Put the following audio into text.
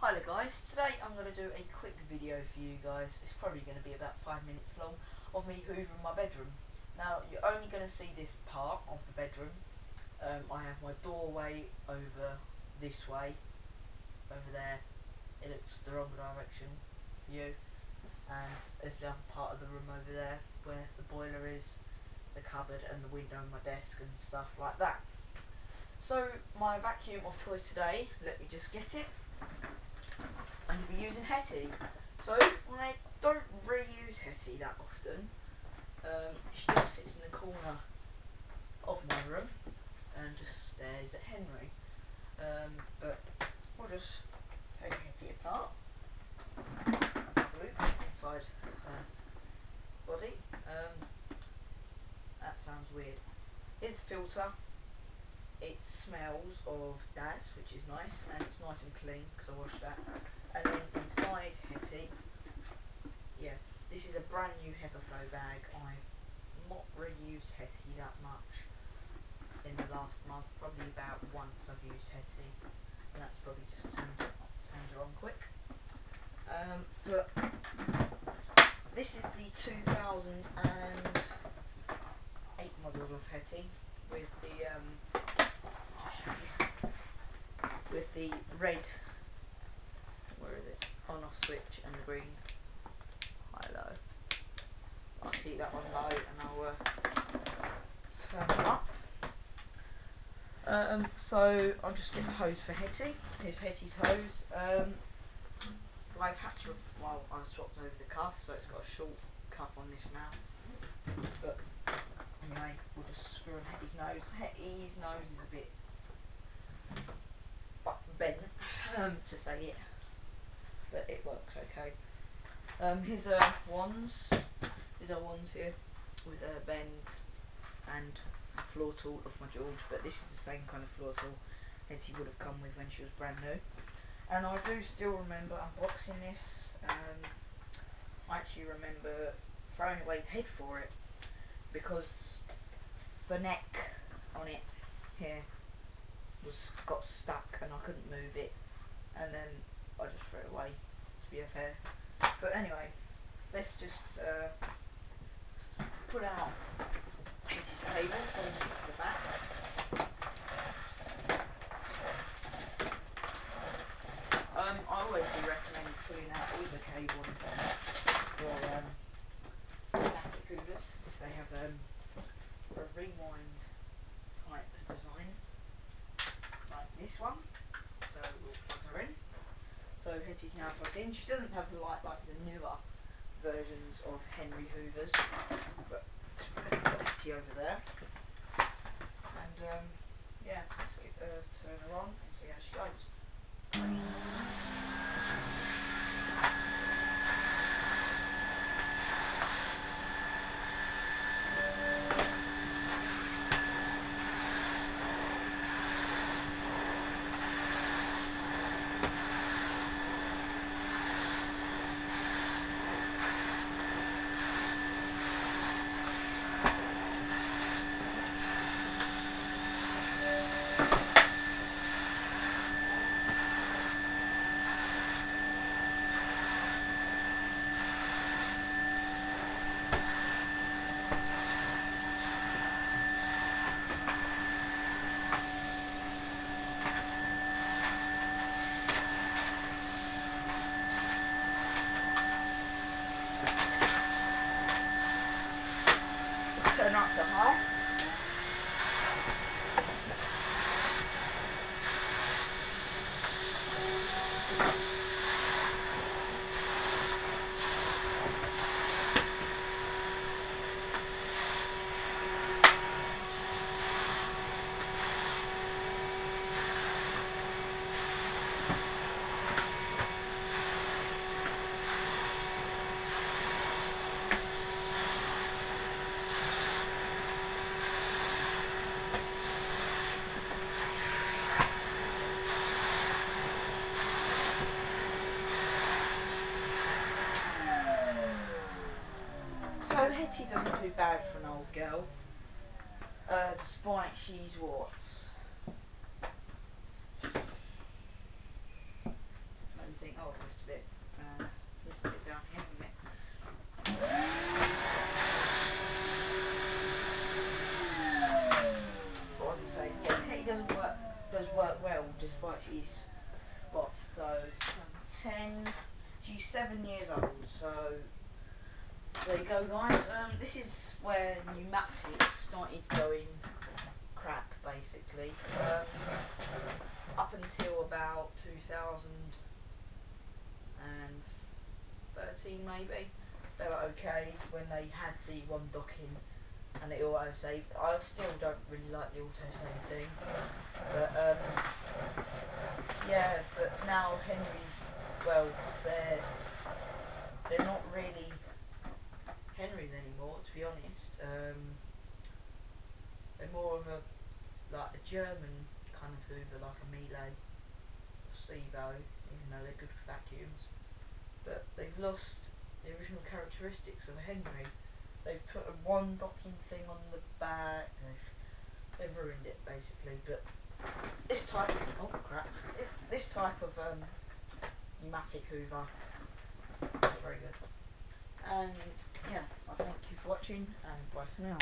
Hi there guys, today I'm going to do a quick video for you guys. It's probably going to be about 5 minutes long of me hoovering my bedroom. Now you're only going to see this part of the bedroom. I have my doorway over this way, over there. It looks the wrong direction for you. And there's the other part of the room over there where the boiler is, the cupboard and the window and my desk and stuff like that. So my vacuum of choice today, let me just get it. I'm going to be using hetty. So I don't really use hetty that often. She just sits in the corner of my room and just stares at Henry. But we'll just take hetty apart. Loop inside her body. That sounds weird. Here's the filter. It smells of Daz, which is nice, and it's nice and clean because I washed that. And then inside hetty, yeah, this is a brand new Flow bag. I've not really used hetty that much in the last month. Probably about once I've used hetty, and that's probably just turned her on quick. But this is the 2008 model of hetty with the red, where is it, on off switch, and the green high low. I'll keep that one low and I'll turn it up. So I'll just get the hose for hetty. Here's hetty's hose. I've had to, well, I've swapped over the cuff, so it's got a short cuff on this now. But anyway, we'll just screw on hetty's nose. Hetty's nose is a bit bent, to say it, but it works okay. Here's our wands. Here's our wands here with a bend and a floor tool off my George, but this is the same kind of floor tool Hetty would have come with when she was brand new. And I do still remember unboxing this. I actually remember throwing away the head for it because the neck on it here got stuck and I couldn't move it, and then I just threw it away, to be fair. But anyway, let's just put out Hetty's cable from the back. I always do recommend pulling out either cable for pneumatic hoovers if they have a rewind type design like this one. So we'll plug her in. So Hetty's now plugged in. She doesn't have the light like the newer versions of Henry Hoovers, but we've got Hetty over there. And yeah, let's turn her on and see how she goes. Turn up to high. So Hetty doesn't do bad for an old girl, despite she's what, maybe Oh, just a bit down here a minute. What was I saying? Yeah, Hetty does work well despite she's what, so 10. She's 7 years old. So there you go, guys. This is where pneumatics started going crap, basically. Up until about 2013 maybe, they were okay when they had the one docking and it auto saved. I still don't really like the auto save thing, but yeah. But now Henry's, well, they're not really Henry's anymore, to be honest. They're more of a German kind of Hoover, like a Miele Sevo, even though they're good for vacuums. But they've lost the original characteristics of a Henry. They've put a one docking thing on the back. They've ruined it basically. But this type of this type of pneumatic Hoover is very good. And yeah, I thank you for watching, and bye for now.